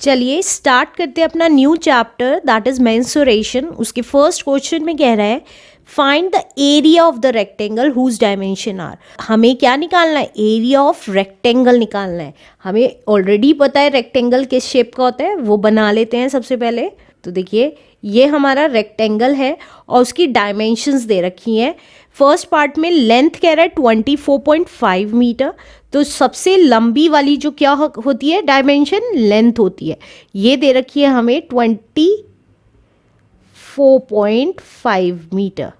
चलिए स्टार्ट करते हैं अपना new chapter that is mensuration. उसके फर्स्ट क्वेश्चन में कह रहा है find the area of the rectangle whose dimension are. हमें क्या निकालना है? एरिया ऑफ रेक्टेंगल निकालना है। हमें ऑलरेडी पता है रेक्टेंगल किस शेप का होता है, वो बना लेते हैं सबसे पहले। तो देखिए ये हमारा रेक्टेंगल है और उसकी डायमेंशंस दे रखी हैं। फर्स्ट पार्ट में लेंथ कह रहा है 24.5 मीटर। तो सबसे लंबी वाली जो क्या होती है डायमेंशन, लेंथ होती है। ये दे रखी है हमें 24.5 मीटर।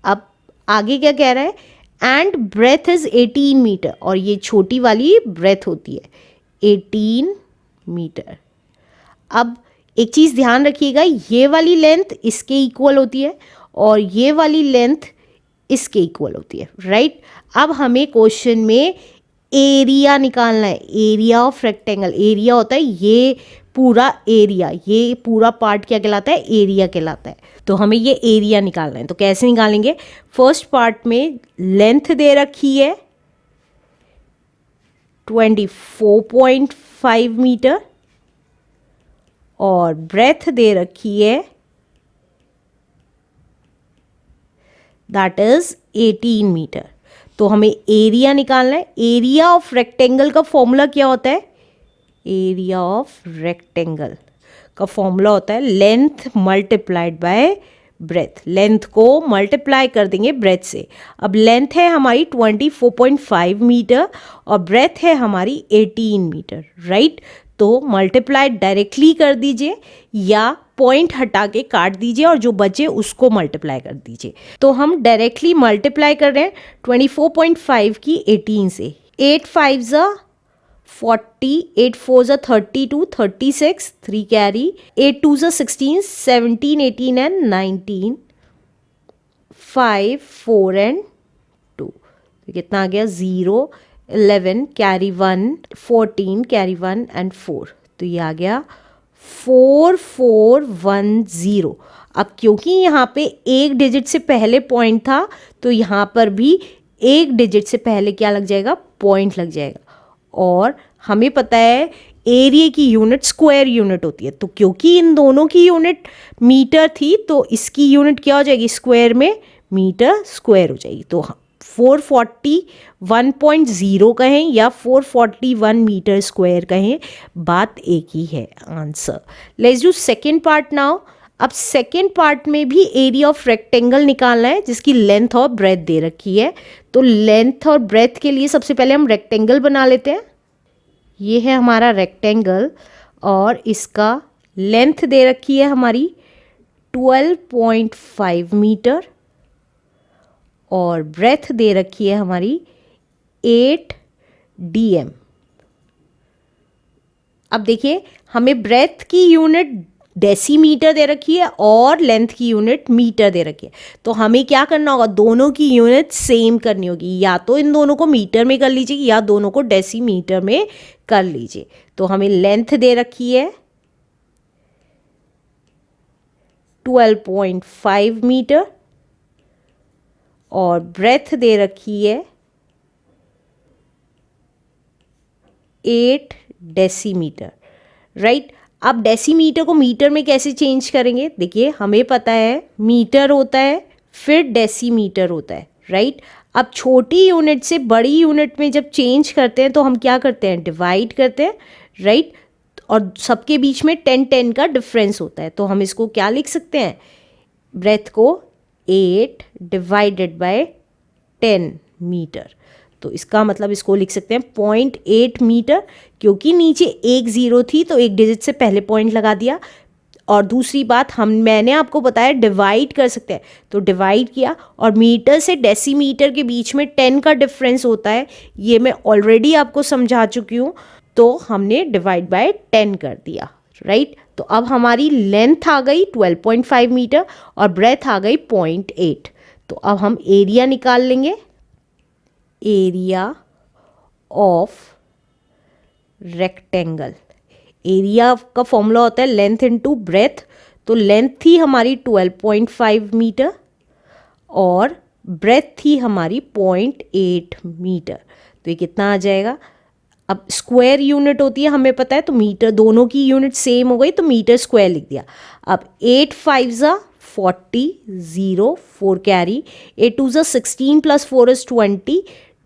अब आगे क्या कह रहा है? एंड ब्रेथ इज 18 मीटर, और ये छोटी वाली ब्रेथ होती है 18 मीटर। अब एक चीज़ ध्यान रखिएगा, ये वाली लेंथ इसके इक्वल होती है और ये वाली लेंथ इसके इक्वल होती है, राइट। अब हमें क्वेश्चन में एरिया निकालना है। एरिया ऑफ रेक्टेंगल, एरिया होता है ये पूरा एरिया, ये पूरा पार्ट क्या कहलाता है? एरिया कहलाता है। तो हमें ये एरिया निकालना है। तो कैसे निकालेंगे? फर्स्ट पार्ट में लेंथ दे रखी है 24.5 मीटर और ब्रेथ दे रखी है दैट इज 18 मीटर। तो हमें एरिया निकालना है। एरिया ऑफ रेक्टेंगल का फॉर्मूला क्या होता है? एरिया ऑफ रेक्टेंगल का फॉर्मूला होता है length multiplied by breath. Length को मल्टीप्लाई कर देंगे ब्रेथ से। अब लेंथ है हमारी 24.5 मीटर और ब्रेथ है हमारी 18 मीटर, राइट। तो मल्टीप्लाई डायरेक्टली कर दीजिए या पॉइंट हटा के काट दीजिए और जो बचे उसको मल्टीप्लाई कर दीजिए। तो हम डायरेक्टली मल्टीप्लाई कर रहे हैं 24.5 की 18 से। 8 5 ज़ा 40, 8 4 ज़ा 32, 36, 3 कैरी, 8 2 ज़ा 16, 17, 18 एंड 19, 5 4 एंड 2। तो कितना आ गया? 0, 11 कैरी 1, 14 कैरी 1 एंड 4। तो ये आ गया 4410। अब क्योंकि यहाँ पे एक डिजिट से पहले पॉइंट था तो यहाँ पर भी एक डिजिट से पहले क्या लग जाएगा? पॉइंट लग जाएगा। और हमें पता है एरिया की यूनिट स्क्वायर यूनिट होती है। तो क्योंकि इन दोनों की यूनिट मीटर थी तो इसकी यूनिट क्या हो जाएगी? स्क्वायर में मीटर स्क्वायर हो जाएगी। तो 441.0 कहें या 441 मीटर स्क्वायर कहें, बात एक ही है, answer. Let's do second part now. अब सेकेंड पार्ट में भी एरिया ऑफ रेक्टेंगल निकालना है जिसकी लेंथ और ब्रेथ दे रखी है। तो लेंथ और ब्रेथ के लिए सबसे पहले हम रेक्टेंगल बना लेते हैं। ये है हमारा रेक्टेंगल और इसका लेंथ दे रखी है हमारी 12.5 मीटर और ब्रेथ दे रखी है हमारी 8 dm। अब देखिए हमें ब्रेथ की यूनिट डेसीमीटर दे रखी है और लेंथ की यूनिट मीटर दे रखी है। तो हमें क्या करना होगा? दोनों की यूनिट सेम करनी होगी। या तो इन दोनों को मीटर में कर लीजिए या दोनों को डेसीमीटर में कर लीजिए। तो हमें लेंथ दे रखी है 12.5 मीटर और ब्रेथ दे रखी है 8 डेसीमीटर, राइट। अब डेसीमीटर को मीटर में कैसे चेंज करेंगे? देखिए हमें पता है मीटर होता है फिर डेसीमीटर होता है, राइट। अब छोटी यूनिट से बड़ी यूनिट में जब चेंज करते हैं तो हम क्या करते हैं? डिवाइड करते हैं, राइट। और सबके बीच में 10-10 का डिफरेंस होता है। तो हम इसको क्या लिख सकते हैं? ब्रेथ को 8 डिवाइडेड बाय 10 मीटर। तो इसका मतलब इसको लिख सकते हैं 0.8 मीटर। क्योंकि नीचे एक ज़ीरो थी तो एक डिजिट से पहले पॉइंट लगा दिया। और दूसरी बात मैंने आपको बताया डिवाइड कर सकते हैं, तो डिवाइड किया। और मीटर से डेसीमीटर के बीच में 10 का डिफरेंस होता है, ये मैं ऑलरेडी आपको समझा चुकी हूँ। तो हमने डिवाइड बाय 10 कर दिया, राइट। तो अब हमारी लेंथ आ गई 12.5 मीटर और ब्रेथ आ गई 0.8। तो अब हम एरिया निकाल लेंगे। एरिया ऑफ रेक्टेंगल, एरिया का फॉर्मूला होता है लेंथ इनटू ब्रेथ। तो लेंथ थी हमारी 12.5 मीटर और ब्रेथ थी हमारी 0.8 मीटर। तो ये कितना आ जाएगा? अब स्क्वायर यूनिट होती है हमें पता है, तो मीटर, दोनों की यूनिट सेम हो गई तो मीटर स्क्वायर लिख दिया। अब 8 5 ज़ा 40, 0 4 कैरी, 8 2 ज़ा 16 प्लस 4 इज 20,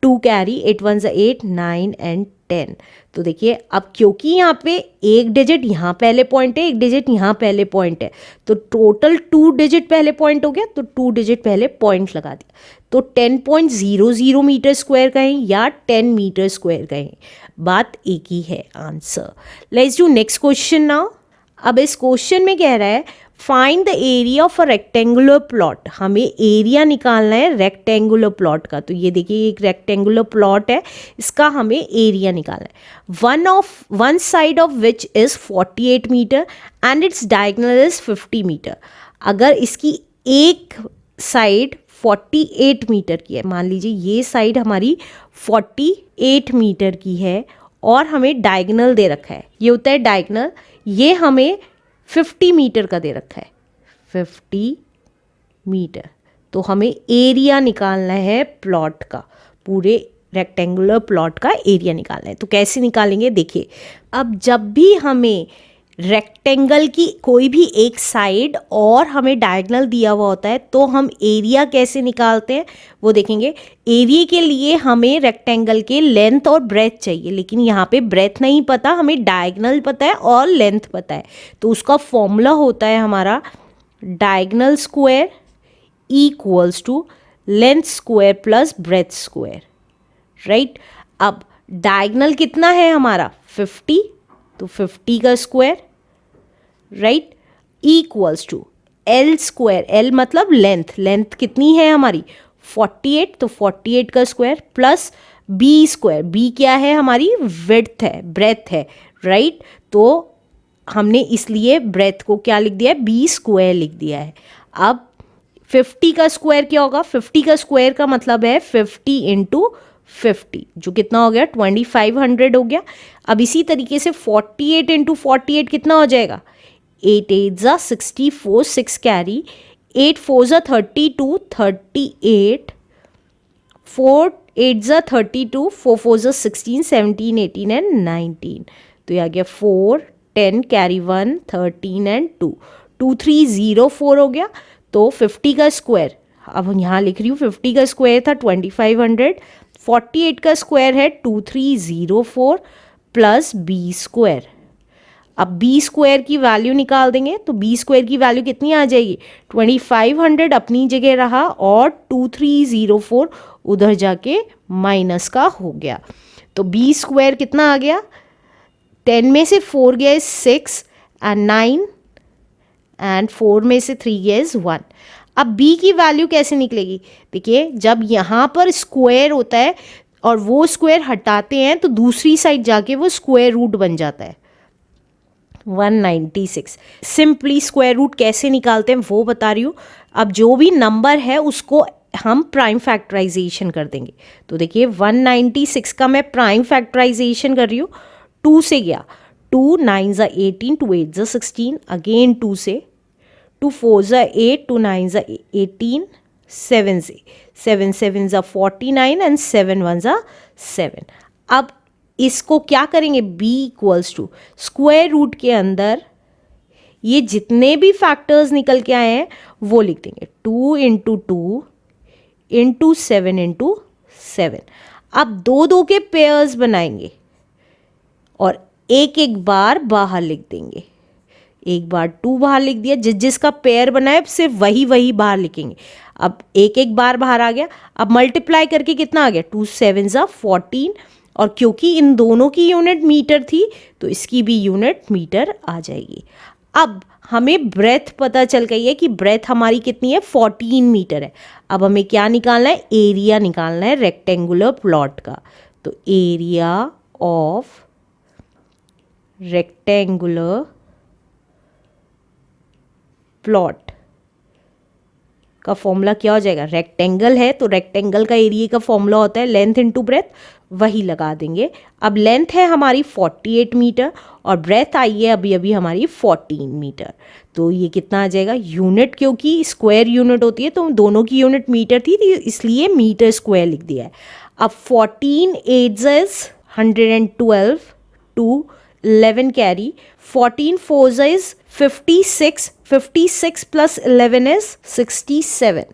2 कैरी, 8 1 ज़ा 8, 9 एंड 10। तो देखिए अब क्योंकि यहाँ पे एक डिजिट यहाँ पहले पॉइंट है, एक डिजिट यहाँ पहले पॉइंट है, तो टोटल 2 डिजिट पहले पॉइंट हो गया, तो 2 डिजिट पहले पॉइंट लगा दिया। तो 10.00 मीटर स्क्वायर कहें या 10 मीटर स्क्वायर कहें, बात एक ही है, answer. Let's do next question now. अब इस क्वेश्चन में कह रहा है find the area of a rectangular plot. हमें एरिया निकालना है रेक्टेंगुलर प्लॉट का। तो ये देखिए एक रेक्टेंगुलर प्लॉट है, इसका हमें एरिया निकालना है। One side of which is 48 metre and its diagonal is 50 metre. अगर इसकी एक साइड 48 मीटर की है, मान लीजिए ये साइड हमारी 48 मीटर की है और हमें डायगोनल दे रखा है, ये होता है डायगोनल, ये हमें 50 मीटर का दे रखा है, 50 मीटर। तो हमें एरिया निकालना है प्लॉट का, पूरे रेक्टेंगुलर प्लॉट का एरिया निकालना है। तो कैसे निकालेंगे देखिए, अब जब भी हमें रेक्टेंगल की कोई भी एक साइड और हमें डायगोनल दिया हुआ होता है तो हम एरिया कैसे निकालते हैं वो देखेंगे। एरिया के लिए हमें रेक्टेंगल के लेंथ और ब्रेथ चाहिए, लेकिन यहाँ पे ब्रेथ नहीं पता, हमें डायगोनल पता है और लेंथ पता है। तो उसका फॉर्मूला होता है हमारा diagonal square equals to length square plus breadth square, right. अब डायगोनल कितना है हमारा 50, तो 50 का square, right, equals to L square, L मतलब लेंथ, लेंथ कितनी है हमारी 48, तो 48 का square plus B square, B क्या है हमारी विड्थ है, ब्रेथ है, राइट। तो हमने इसलिए ब्रेथ को क्या लिख दिया है, बी स्क्वायर लिख दिया है। अब 50 का स्क्वायर क्या होगा, 50 का स्क्वायर का मतलब है 50 इंटू 50, जो कितना हो गया 2500 हो गया। अब इसी तरीके से 48 इंटू 48 कितना हो जाएगा, 8 8 ज़ा 64, 6 कैरी, 8 4 ज़ा 32, 38, 4 8 ज़ा 32, 4 4 ज़ा 16, 17 18 एंड 19। तो ये आ गया 4 10 कैरी 1 13 एंड 2, 2304 हो गया। तो 50 का स्क्वायर, अब यहाँ लिख रही हूँ 50 का स्क्वायर था 2500, 48 का स्क्वायर है 2304 प्लस बी स्क्वायर। अब बी स्क्वायर की वैल्यू निकाल देंगे तो बी स्क्वायर की वैल्यू कितनी आ जाएगी, 2500 अपनी जगह रहा और 2304 उधर जाके माइनस का हो गया। तो बी स्क्वायर कितना आ गया, 10 में से 4 गया 6 एंड 9 एंड 4 में से 3 गया 1। अब b की वैल्यू कैसे निकलेगी, देखिए जब यहाँ पर स्क्वायर होता है और वो स्क्वायर हटाते हैं तो दूसरी साइड जाके वो स्क्वायर रूट बन जाता है 196। सिंपली स्क्वायर रूट कैसे निकालते हैं वो बता रही हूँ। अब जो भी नंबर है उसको हम प्राइम फैक्टराइजेशन कर देंगे। तो देखिए 196 का मैं प्राइम फैक्टराइजेशन कर रही हूँ, 2 से गया, 2 9 ज़ा 18, 2 8 ज़ा 16, अगेन 2 से, 2 4 ज़ा 8, 2 9 ज़ा 18, 7 से, 7 7 ज़ा 49 एंड 7 1 ज़ा 7। अब इसको क्या करेंगे, b equals to square root के अंदर ये जितने भी फैक्टर्स निकल के आए हैं वो लिख देंगे, 2 इंटू 2 इंटू 7 इंटू 7। अब दो दो के पेयर्स बनाएंगे और एक एक बार बाहर लिख देंगे। एक बार 2 बाहर लिख दिया, जिसका पेयर बनाए सिर्फ वही बाहर लिखेंगे। अब एक एक बार बाहर आ गया, अब मल्टीप्लाई करके कितना आ गया, 2 7 ज़ा 14, और क्योंकि इन दोनों की यूनिट मीटर थी तो इसकी भी यूनिट मीटर आ जाएगी। अब हमें ब्रेथ पता चल गई है कि ब्रेथ हमारी कितनी है 14 मीटर है। अब हमें क्या निकालना है, एरिया निकालना है रेक्टेंगुलर प्लॉट का। तो एरिया ऑफ रेक्टेंगुलर प्लॉट का फॉर्मूला क्या हो जाएगा, रेक्टेंगल है तो रेक्टेंगल का एरिया का फॉर्मूला होता है लेंथ इनटू ब्रेथ, वही लगा देंगे। अब लेंथ है हमारी 48 मीटर और ब्रेथ आई है अभी अभी हमारी 14 मीटर। तो ये कितना आ जाएगा, यूनिट क्योंकि स्क्वायर यूनिट होती है तो दोनों की यूनिट मीटर थी तो इसलिए मीटर स्क्वायर लिख दिया है। अब 14 8 is 112 to 11 carry. 14 fours is 56. 56 plus 11 is 67.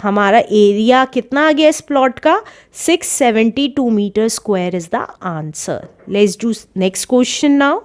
हमारा एरिया कितना आ गया इस प्लॉट का? 672 metre square is the answer. Let's do next question now.